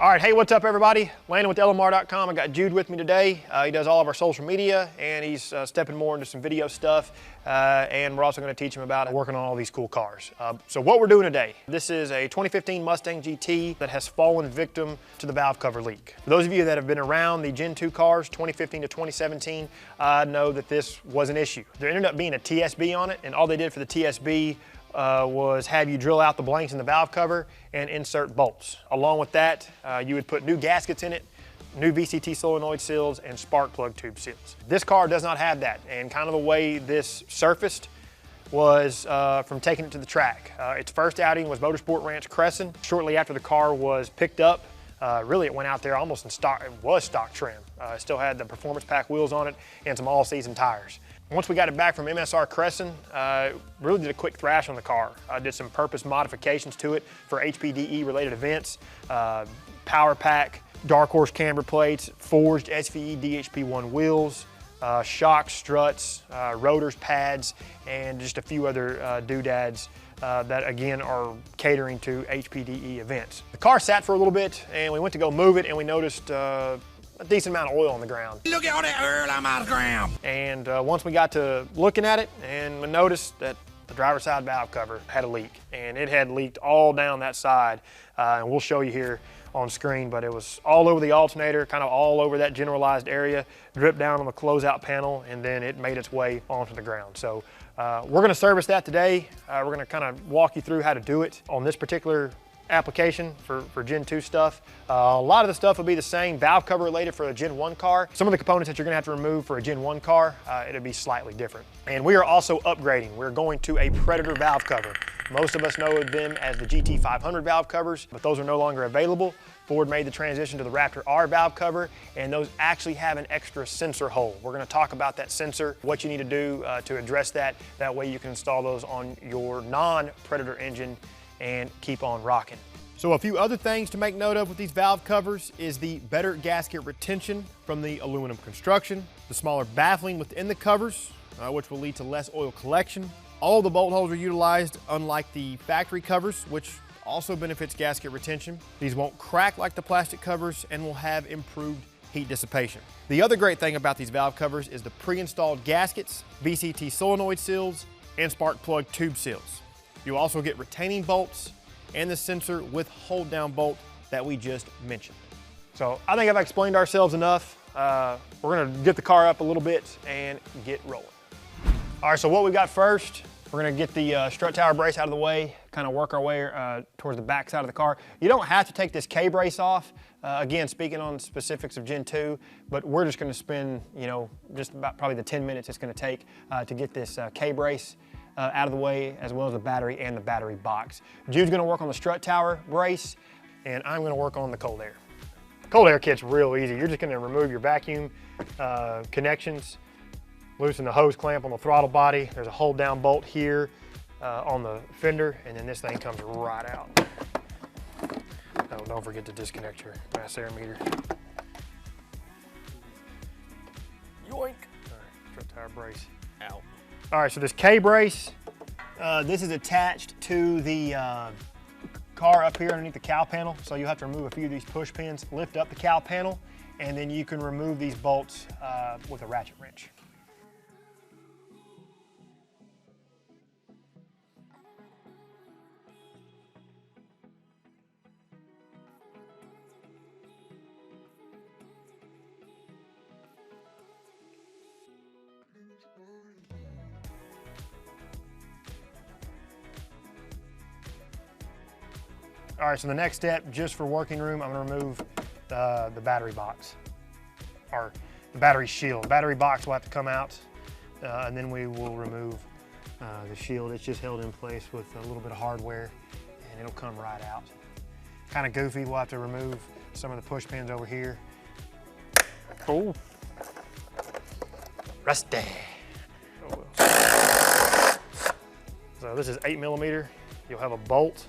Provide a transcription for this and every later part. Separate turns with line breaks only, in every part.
All right, hey, what's up everybody? Landan with LMR.com. I got Jude with me today. He does all of our social media and he's stepping more into some video stuff. And we're also gonna teach him about working on all these cool cars. So what we're doing today, this is a 2015 Mustang GT that has fallen victim to the valve cover leak. For those of you that have been around the Gen 2 cars, 2015 to 2017, know that this was an issue. There ended up being a TSB on it, and all they did for the TSB was have you drill out the blanks in the valve cover and insert bolts. Along with that, you would put new gaskets in it, new VCT solenoid seals, and spark plug tube seals. This car does not have that, and kind of the way this surfaced was from taking it to the track. Its first outing was Motorsport Ranch Crescent. Shortly after the car was picked up, really it went out there almost in stock, it was stock trim. Still had the performance pack wheels on it and some all-season tires. Once we got it back from MSR Crescent, really did a quick thrash on the car. Did some purpose modifications to it for HPDE related events, power pack, Dark Horse camber plates, forged SVE DHP1 wheels, shocks, struts, rotors, pads, and just a few other doodads that again are catering to HPDE events. The car sat for a little bit and we went to go move it and we noticed a decent amount of oil on the ground.
Look at all that oil on my ground.
And once we got to looking at it, and we noticed that the driver's side valve cover had a leak, and it had leaked all down that side. And we'll show you here on screen, but it was all over the alternator, kind of all over that generalized area, dripped down on the closeout panel, and then it made its way onto the ground. So we're gonna service that today. We're gonna kind of walk you through how to do it on this particular application for Gen 2 stuff. A lot of the stuff will be the same, valve cover related for a Gen 1 car. Some of the components that you're gonna have to remove for a Gen 1 car, it'll be slightly different. And we are also upgrading. We're going to a Predator valve cover. Most of us know them as the GT500 valve covers, but those are no longer available. Ford made the transition to the Raptor R valve cover, and those actually have an extra sensor hole. We're gonna talk about that sensor, what you need to do to address that. That way you can install those on your non-Predator engine and keep on rocking. So a few other things to make note of with these valve covers is the better gasket retention from the aluminum construction, the smaller baffling within the covers, which will lead to less oil collection. All the bolt holes are utilized unlike the factory covers, which also benefits gasket retention. These won't crack like the plastic covers and will have improved heat dissipation. The other great thing about these valve covers is the pre-installed gaskets, VCT solenoid seals, and spark plug tube seals. You'll also get retaining bolts and the sensor with hold down bolt that we just mentioned. So I think I've explained ourselves enough. We're gonna get the car up a little bit and get rolling. All right, so what we got first, we're gonna get the strut tower brace out of the way, kind of work our way towards the back side of the car. You don't have to take this K-brace off. Again, speaking on specifics of Gen 2, but we're just gonna spend, you know, just about probably the 10 minutes it's gonna take to get this K-brace out of the way, as well as the battery and the battery box. Jude's gonna work on the strut tower brace, and I'm gonna work on the cold air. Cold air kit's real easy. You're just gonna remove your vacuum connections, loosen the hose clamp on the throttle body. There's a hold down bolt here on the fender, and then this thing comes right out. Oh, don't forget to disconnect your mass air meter. Yoink. All right, strut tower brace out. All right, so this K-brace, this is attached to the car up here underneath the cowl panel. So you'll have to remove a few of these push pins, lift up the cowl panel, and then you can remove these bolts with a ratchet wrench. All right, so the next step, just for working room, I'm gonna remove the battery box, or the battery shield. The battery box will have to come out, and then we will remove the shield. It's just held in place with a little bit of hardware, and it'll come right out. Kind of goofy, we'll have to remove some of the push pins over here. Oh, rusty. Oh, well. So this is 8mm. You'll have a bolt.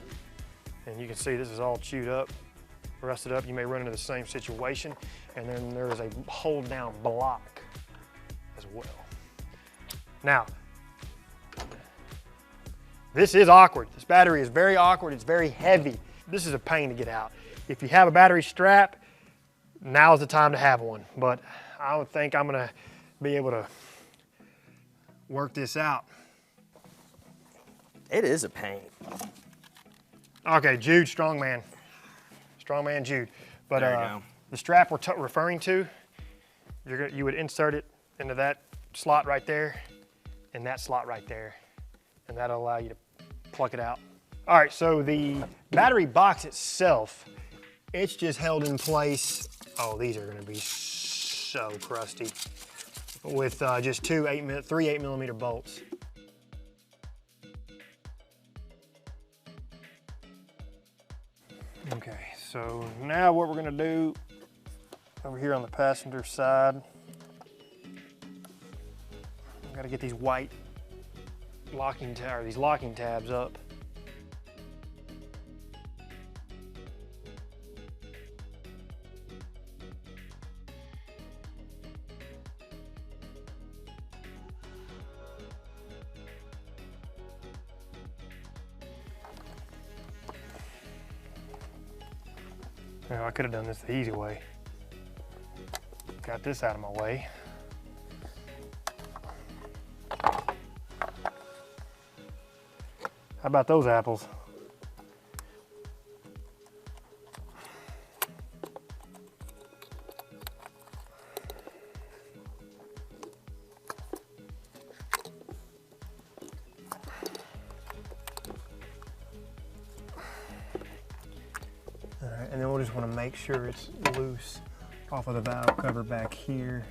And you can see this is all chewed up, rusted up. You may run into the same situation. And then there is a hold down block as well. Now, this is awkward. This battery is very awkward. It's very heavy. This is a pain to get out. if you have a battery strap, now's the time to have one. But I don't think I'm gonna be able to work this out.
It is a pain.
Okay, Jude, strongman. Strongman Jude. But
there you go.
the strap we're referring to, you would insert it into that slot right there and that slot right there. And that'll allow you to pluck it out. All right, so the battery box itself, it's just held in place. Oh, these are gonna be so crusty. With just three 8mm bolts. Okay, so now what we're gonna do over here on the passenger side, I've gotta get these white locking tabs up. Now, I could have done this the easy way. Got this out of my way. How about those apples? All right, and then we'll just want to make sure it's loose off of the valve cover back here.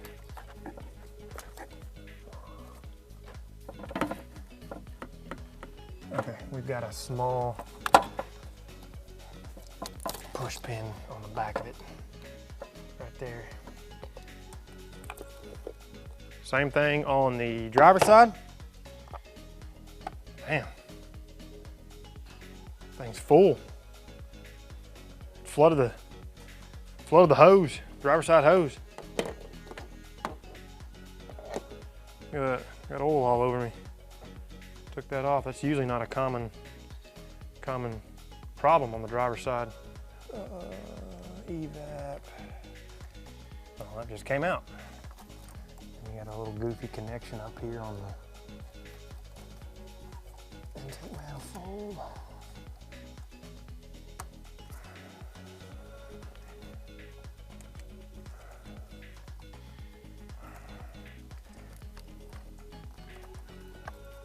Okay, we've got a small push pin on the back of it, right there. Same thing on the driver's side. Man, thing's full. Flooded the hose, driver's side hose. Look at that, got oil all over me. Took that off. That's usually not a common problem on the driver's side. Evap. Oh, that just came out. And you got a little goofy connection up here on the intake manifold.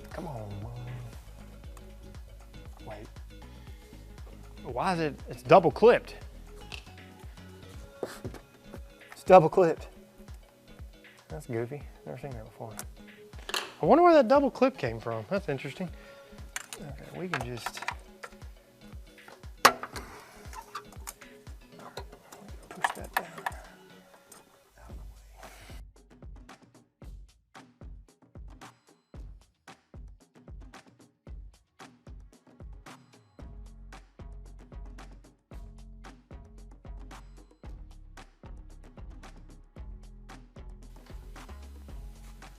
Come on, Mom. Wait. Why is it? It's double clipped. It's double clipped. That's goofy. Never seen that before. I wonder where that double clip came from. That's interesting. Okay, we can just push that down. Out of the way.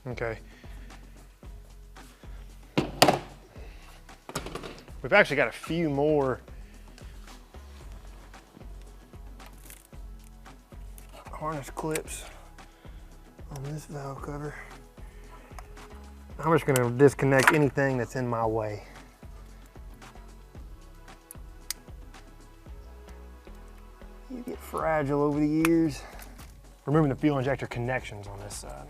Okay. We've actually got a few more harness clips on this valve cover. I'm just going to disconnect anything that's in my way. You get fragile over the years. Removing the fuel injector connections on this side.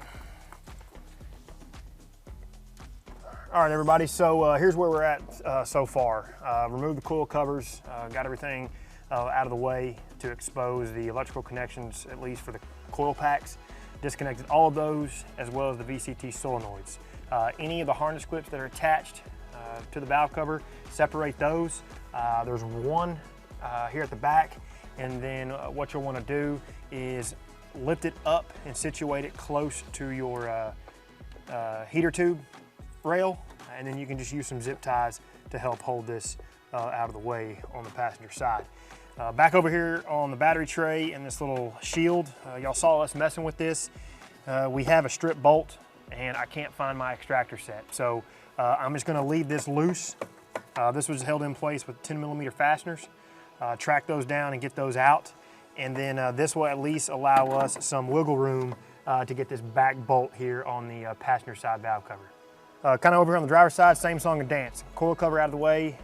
All right, everybody, so here's where we're at so far. Removed the coil covers, got everything out of the way to expose the electrical connections, at least for the coil packs. Disconnected all of those, as well as the VCT solenoids. Any of the harness clips that are attached to the valve cover, separate those. There's one here at the back, and then what you'll want to do is lift it up and situate it close to your heater tube rail, and then you can just use some zip ties to help hold this out of the way on the passenger side. Back over here on the battery tray and this little shield, y'all saw us messing with this. We have a strip bolt and I can't find my extractor set. So I'm just gonna leave this loose. This was held in place with 10mm fasteners. track those down and get those out. And then this will at least allow us some wiggle room to get this back bolt here on the passenger side valve cover. Kind of over here on the driver's side, same song and dance. Coil cover out of the way,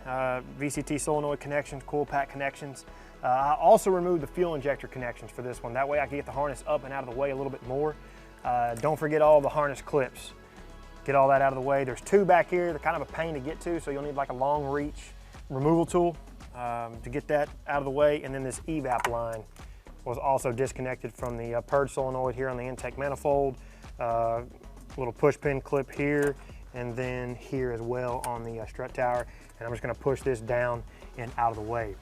VCT solenoid connections, coil pack connections. I also removed the fuel injector connections for this one. That way I can get the harness up and out of the way a little bit more. Don't forget all the harness clips. Get all that out of the way. There's two back here. They're kind of a pain to get to, so you'll need like a long reach removal tool to get that out of the way. And then this evap line was also disconnected from the purge solenoid here on the intake manifold. Little push pin clip here, and then here as well on the strut tower. And I'm just gonna push this down and out of the way.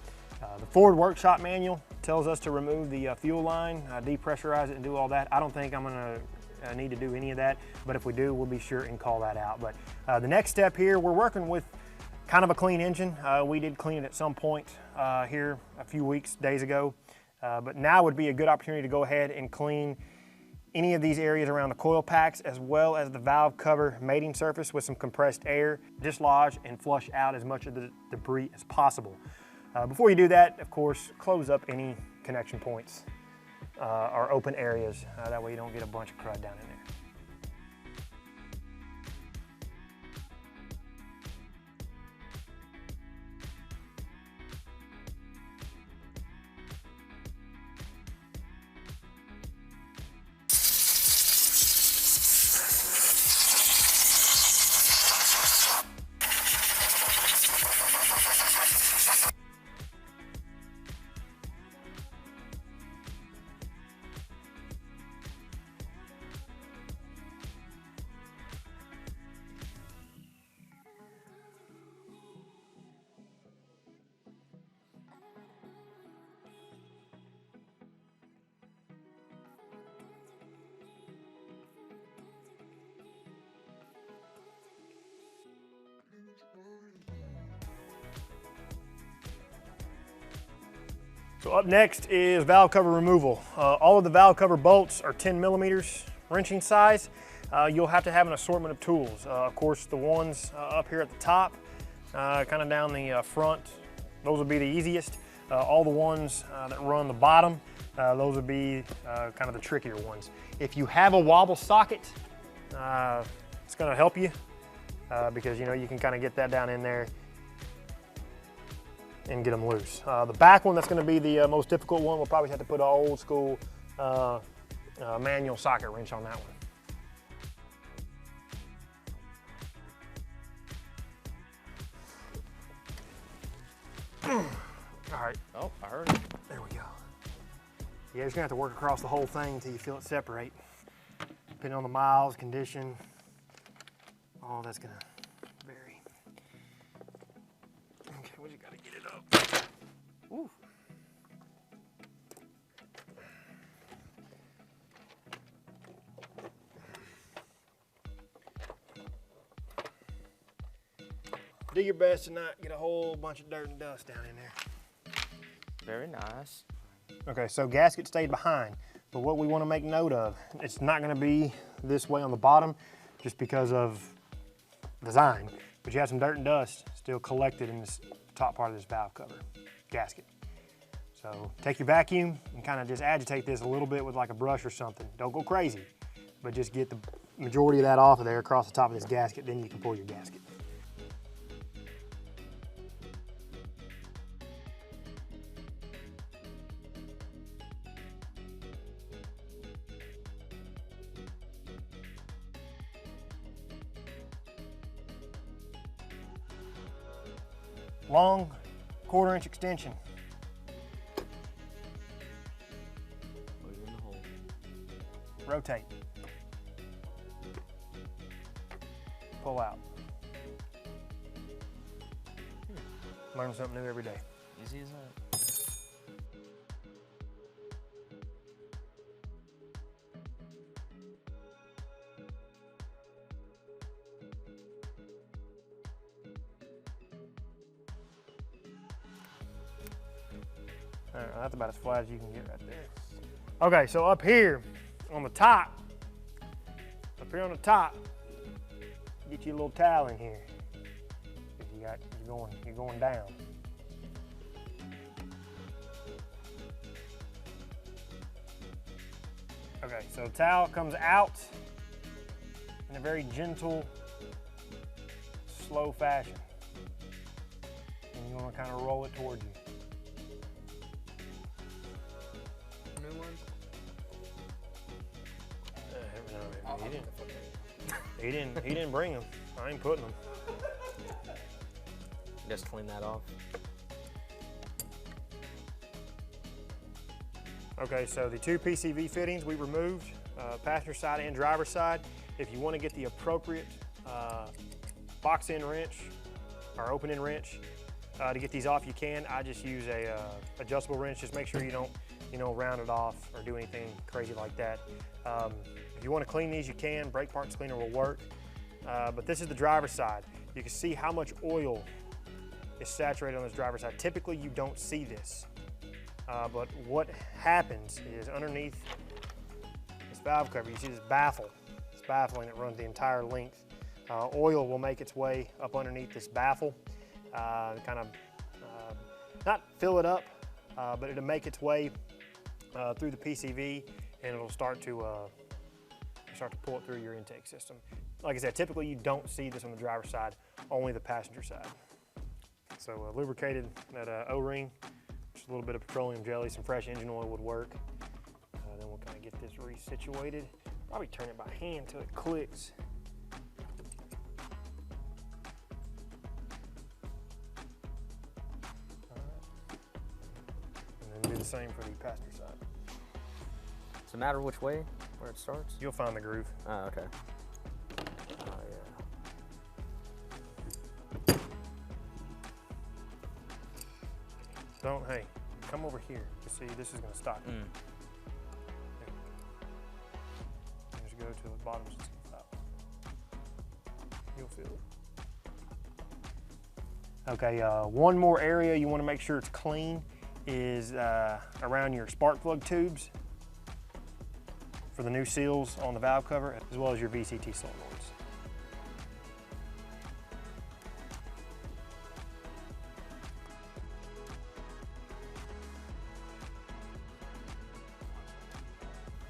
The Ford workshop manual tells us to remove the fuel line, depressurize it and do all that. I don't think I'm gonna need to do any of that, but if we do, we'll be sure and call that out. But the next step here, we're working with kind of a clean engine. We did clean it at some point here a few days ago, but now would be a good opportunity to go ahead and clean any of these areas around the coil packs, as well as the valve cover mating surface with some compressed air, dislodge and flush out as much of the debris as possible. Before you do that, of course, close up any connection points or open areas. That way you don't get a bunch of crud down in there. So up next is valve cover removal. All of the valve cover bolts are 10 millimeters wrenching size. You'll have to have an assortment of tools. Of course, the ones up here at the top, kind of down the front, those will be the easiest. All the ones that run the bottom, those would be kind of the trickier ones. If you have a wobble socket, it's gonna help you because you know you can kind of get that down in there and get them loose. The back one, that's gonna be the most difficult one. We'll probably have to put an old school manual socket wrench on that one. All right.
Oh, I heard it.
There we go. Yeah, you're just gonna have to work across the whole thing until you feel it separate. Depending on the miles, condition, all that's gonna vary. Okay, well, you gotta get it up. Ooh. Do your best to not get a whole bunch of dirt and dust down in there.
Very nice.
Okay, so gasket stayed behind, but what we want to make note of, it's not going to be this way on the bottom just because of design, but you have some dirt and dust still collected in this top part of this valve cover gasket. So take your vacuum and kind of just agitate this a little bit with like a brush or something. Don't go crazy, but just get the majority of that off of there across the top of this gasket, then you can pull your gasket. Long 1/4 inch extension.
Put it in the hole.
Rotate. Pull out. Learn something new every day.
Easy as that.
All right, that's about as flat as you can get right there. Okay, so up here on the top, get you a little towel in here. You're going down. Okay, so the towel comes out in a very gentle, slow fashion. And you want to kind of roll it towards you.
New one?
He didn't bring them. I ain't putting them.
Just clean that off.
Okay, so the two PCV fittings we removed, passenger side and driver side. If you want to get the appropriate box end wrench or open end wrench to get these off, you can. I just use a adjustable wrench. Just make sure you don't, round it off or do anything crazy like that. If you want to clean these, you can. Brake parts cleaner will work. But this is the driver's side. You can see how much oil is saturated on this driver's side. Typically, you don't see this. But what happens is underneath this valve cover, you see this baffle. This baffling that runs the entire length. Oil will make its way up underneath this baffle, kind of not fill it up, but it'll make its way through the PCV, and it'll start to pull it through your intake system. Like I said, typically you don't see this on the driver's side, only the passenger side. So lubricated that O-ring. Just a little bit of petroleum jelly, some fresh engine oil would work. Then we'll kind of get this resituated. Probably turn it by hand until it clicks. And then do the same for the passenger side.
Does it matter which way, where it starts?
You'll find the groove.
Oh, okay. Oh, yeah.
Hey, come over here. You see, this is gonna stop you. Just go to the bottom of the top. You'll feel it. Okay, one more area you wanna make sure it's clean is around your spark plug tubes for the new seals on the valve cover, as well as your VCT solenoids.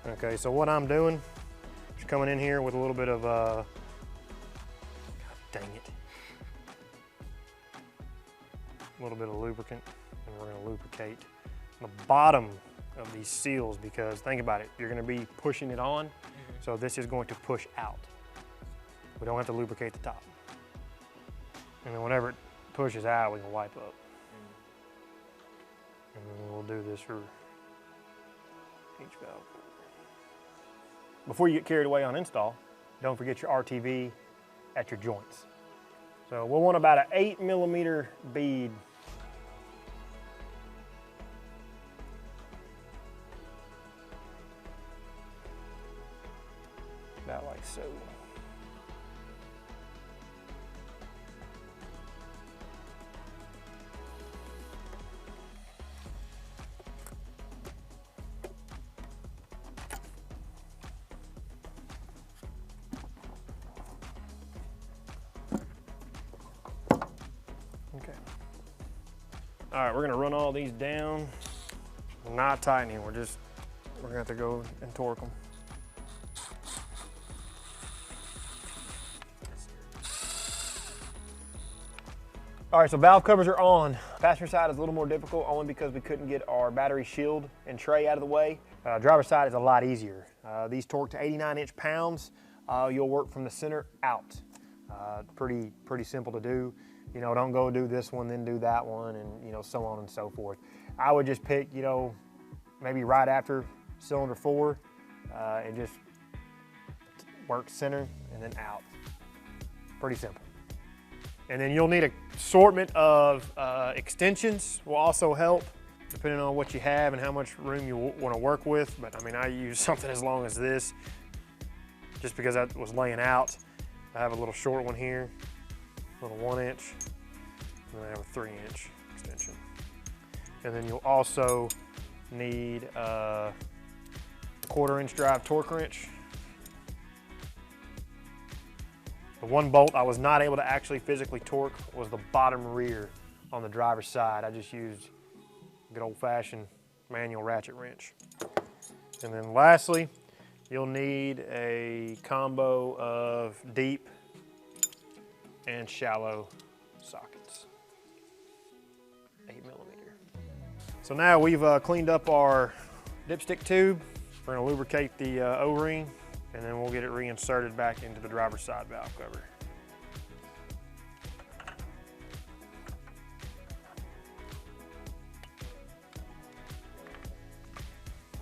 Okay, so what I'm doing is coming in here with a little bit of, God dang it, a little bit of lubricant, and we're gonna lubricate the bottom of these seals, because think about it, you're gonna be pushing it on, so this is going to push out. We don't have to lubricate the top. And then whenever it pushes out, we can wipe up. And then we'll do this for each valve. Before you get carried away on install, don't forget your RTV at your joints. So we'll want about an 8mm bead. About like so. Okay. All right, we're gonna run all these down. We're not tightening, we're gonna have to go and torque them. All right, so valve covers are on. Passenger side is a little more difficult only because we couldn't get our battery shield and tray out of the way. Driver's side is a lot easier. These torque to 89 inch-pounds. You'll work from the center out. Pretty simple to do. Don't go do this one, then do that one, and so on and so forth. I would just pick, maybe right after cylinder 4, and just work center and then out. Pretty simple. And then you'll need an assortment of extensions will also help, depending on what you have and how much room you want to work with. But I mean, I use something as long as this, just because I was laying out. I have a little short one here, a little 1 inch, and then I have a 3 inch extension. And then you'll also need a 1/4 inch drive torque wrench. The one bolt I was not able to actually physically torque was the bottom rear on the driver's side. I just used a good old-fashioned manual ratchet wrench. And then lastly, You'll need a combo of deep and shallow sockets, 8 millimeter. So now we've cleaned up our dipstick tube. We're gonna lubricate the O-ring, and then we'll get it reinserted back into the driver's side valve cover.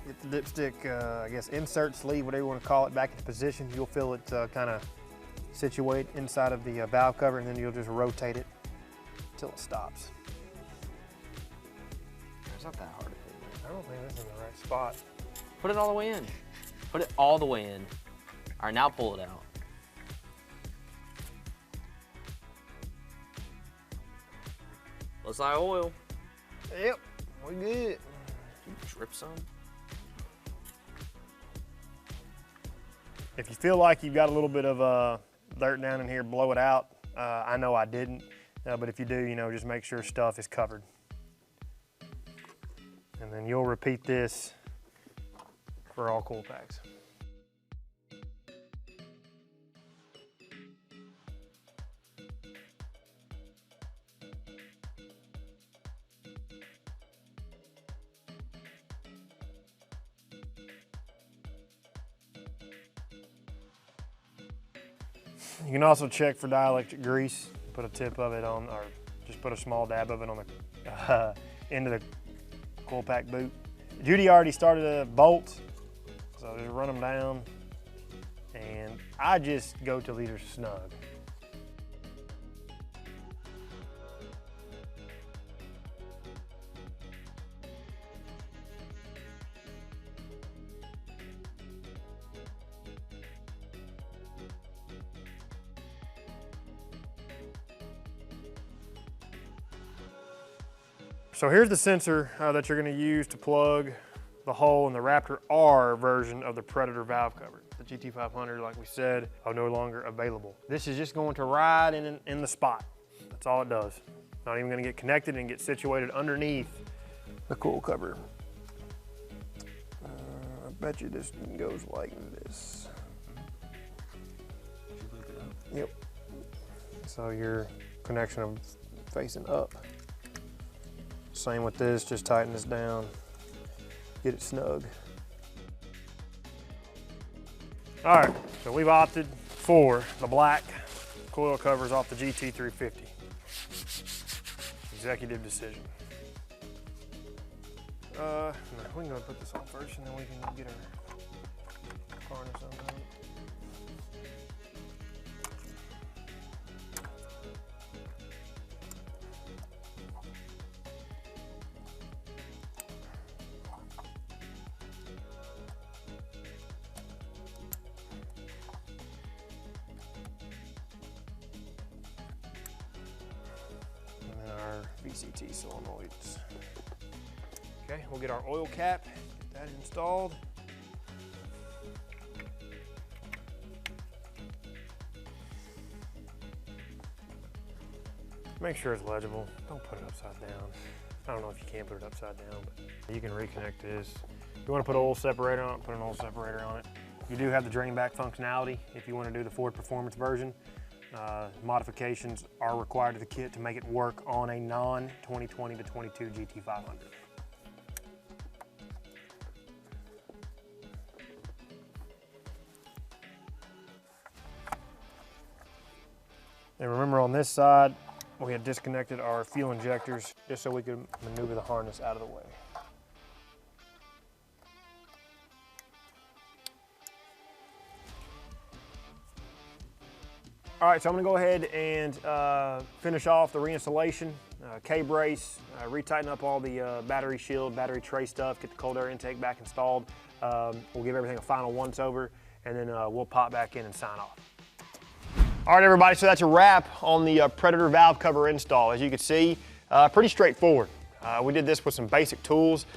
Get the dipstick, I guess, insert sleeve, whatever you want to call it, back into position. You'll feel it kind of situate inside of the valve cover, and then you'll just rotate it until it stops.
It's not that hard to fit.
I don't think this is in the right spot.
Put it all the way in. Put it all the way in. All right, now pull it out. Looks like oil.
Yep, we good.
You drip some.
If you feel like you've got a little bit of dirt down in here, blow it out. I know I didn't, but if you do, you know, just make sure stuff is covered. And then you'll repeat this for all coil packs. You can also check for dielectric grease. Put a tip of it on, or just put a small dab of it on the end of the coil pack boot. Judy already started a bolt, so just run them down, and I just go till these are snug. So here's the sensor that you're going to use to plug the hole in the Raptor R version of the Predator valve cover. The GT500, like we said, are no longer available. This is just going to ride in the spot. That's all it does. Not even going to get connected and get situated underneath the coil cover. I bet you this goes like this. Yep. So your connection is facing up. Same with this, just tighten this down, get it snug. All right, so we've opted for the black coil covers off the GT350. Executive decision. No, we can go and put this on first, and then we can get our harness undone. VCT solenoids. Okay, we'll get our oil cap, get that installed. Make sure it's legible. Don't put it upside down. I don't know if you can put it upside down, but you can reconnect this. If you want to put an oil separator on it, put an oil separator on it. You do have the drain back functionality if you want to do the Ford Performance version. Modifications are required to the kit to make it work on a non-2020 to 22 GT500. And remember, on this side, we had disconnected our fuel injectors just so we could maneuver the harness out of the way. All right, so I'm gonna go ahead and finish off the reinstallation, K-brace, retighten up all the battery shield, battery tray stuff, get the cold air intake back installed. We'll give everything a final once over, and then we'll pop back in and sign off. All right, everybody, so that's a wrap on the Predator valve cover install. As you can see, pretty straightforward. We did this with some basic tools.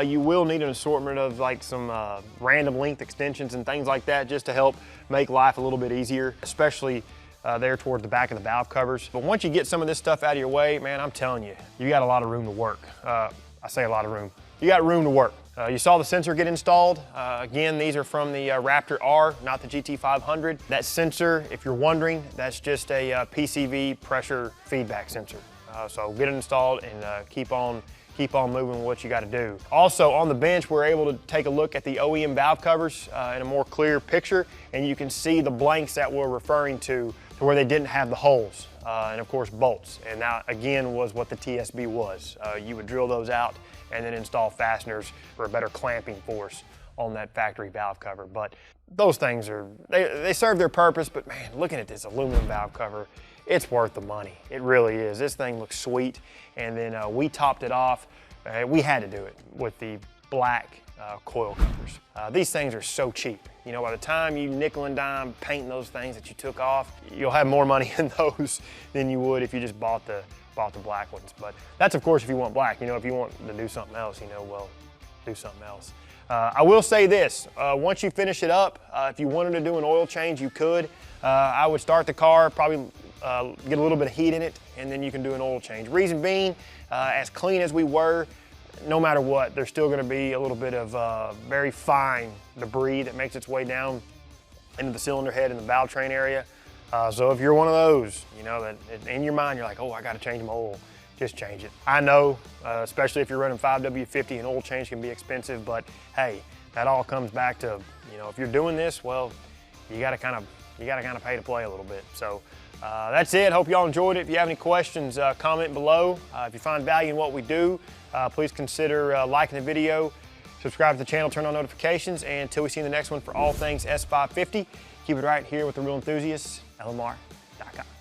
You will need an assortment of like some random length extensions and things like that just to help make life a little bit easier, especially there towards the back of the valve covers. But once you get some of this stuff out of your way, man, I'm telling you, you got a lot of room to work. I say a lot of room. You got room to work. You saw the sensor get installed. Again, these are from the Raptor R, not the GT500. That sensor, if you're wondering, that's just a PCV pressure feedback sensor. So get it installed and keep on moving with what you got to do. Also on the bench, we're able to take a look at the OEM valve covers in a more clear picture, and you can see the blanks that we're referring to where they didn't have the holes, and of course bolts. And that again was what the TSB was. You would drill those out and then install fasteners for a better clamping force on that factory valve cover. But those things they serve their purpose, but man, looking at this aluminum valve cover, it's worth the money. It really is. This thing looks sweet. And then we topped it off. We had to do it with the black coil covers. These things are so cheap. You know, by the time you nickel and dime painting those things that you took off, you'll have more money in those than you would if you just bought the black ones. But that's of course if you want black. You know, if you want to do something else, you know, well, do something else. I will say this, once you finish it up, if you wanted to do an oil change, you could. I would start the car, probably get a little bit of heat in it, and then you can do an oil change. Reason being, as clean as we were, no matter what, there's still gonna be a little bit of very fine debris that makes its way down into the cylinder head and the valve train area. So if you're one of those, you know, that in your mind, you're like, oh, I gotta change my oil, just change it. I know, especially if you're running 5W50, an oil change can be expensive, but hey, that all comes back to, you know, if you're doing this, well, you gotta kind of pay to play a little bit. So that's it. Hope y'all enjoyed it. If you have any questions, comment below. If you find value in what we do, please consider liking the video, subscribe to the channel, turn on notifications, and until we see you in the next one for all things S550, keep it right here with the Real Enthusiasts, LMR.com.